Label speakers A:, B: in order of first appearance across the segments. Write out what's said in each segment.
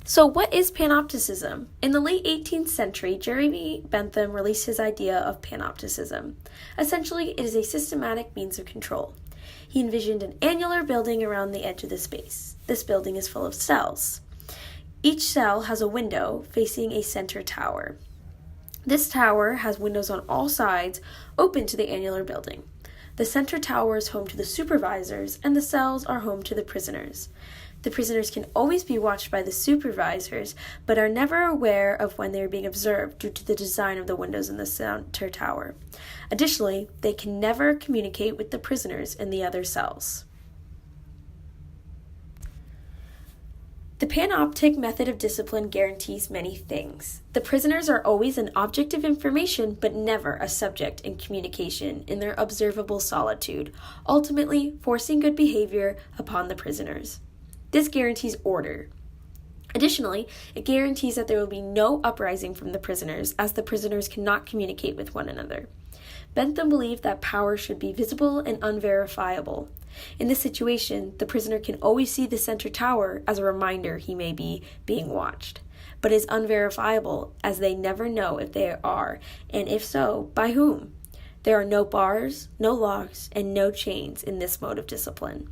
A: So what is Panopticism? In the late 18th century, Jeremy Bentham released his idea of Panopticism. Essentially, it is a systematic means of control. He envisioned an annular building around the edge of the space. This building is full of cells. Each cell has a window facing a center tower. This tower has windows on all sides open to the annular building. The center tower is home to the supervisors, and the cells are home to the prisoners. The prisoners can always be watched by the supervisors, but are never aware of when they are being observed due to the design of the windows in the center tower. Additionally, they can never communicate with the prisoners in the other cells. The panoptic method of discipline guarantees many things. The prisoners are always an object of information, but never a subject in communication in their observable solitude, ultimately forcing good behavior upon the prisoners. This guarantees order. Additionally, it guarantees that there will be no uprising from the prisoners, as the prisoners cannot communicate with one another. Bentham believed that power should be visible and unverifiable. In this situation, the prisoner can always see the center tower as a reminder he may be being watched, but is unverifiable as they never know if they are, and if so, by whom. There are no bars, no locks, and no chains in this mode of discipline.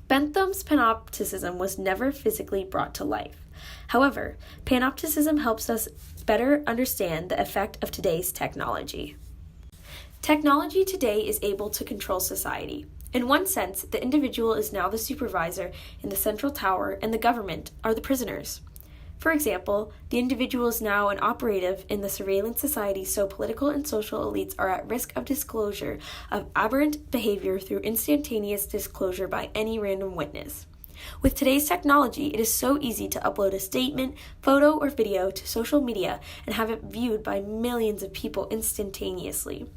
A: Bentham's Panopticism was never physically brought to life. However, Panopticism helps us better understand the effect of today's technology. Technology today is able to control society. In one sense, the individual is now the supervisor in the central tower, and the government are the prisoners. For example, the individual is now an operative in the surveillance society, so political and social elites are at risk of disclosure of aberrant behavior through instantaneous disclosure by any random witness. With today's technology, it is so easy to upload a statement, photo, or video to social media and have it viewed by millions of people instantaneously.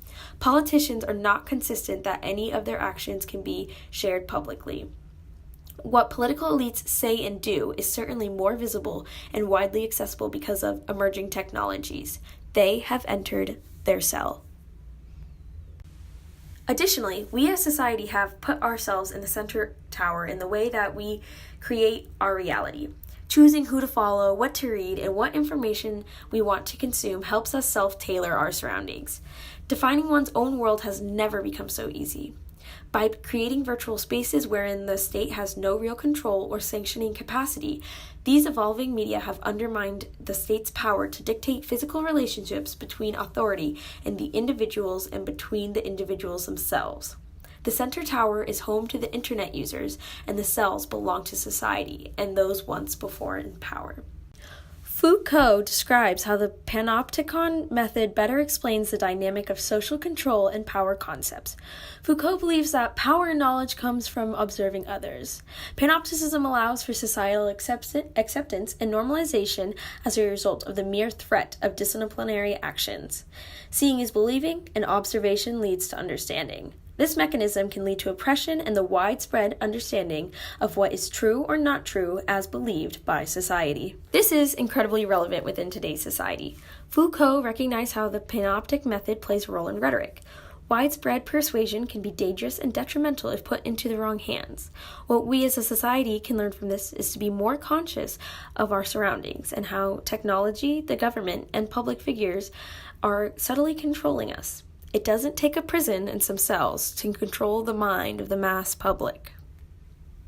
A: Politicians are not consistent that any of their actions can be shared publicly. What political elites say and do is certainly more visible and widely accessible because of emerging technologies. They have entered their cell. Additionally, we as society have put ourselves in the center tower in the way that we create our reality. Choosing who to follow, what to read, and what information we want to consume helps us self-tailor our surroundings. Defining one's own world has never become so easy. By creating virtual spaces wherein the state has no real control or sanctioning capacity, these evolving media have undermined the state's power to dictate physical relationships between authority and the individuals and between the individuals themselves. The center tower is home to the internet users, and the cells belong to society and those once before in power. Foucault describes how the panopticon method better explains the dynamic of social control and power concepts. Foucault believes that power and knowledge comes from observing others. Panopticism allows for societal acceptance and normalization as a result of the mere threat of disciplinary actions. Seeing is believing, and observation leads to understanding. This mechanism can lead to oppression and the widespread understanding of what is true or not true as believed by society. This is incredibly relevant within today's society. Foucault recognized how the panoptic method plays a role in rhetoric. Widespread persuasion can be dangerous and detrimental if put into the wrong hands. What we as a society can learn from this is to be more conscious of our surroundings and how technology, the government, and public figures are subtly controlling us. It doesn't take a prison and some cells to control the mind of the mass public.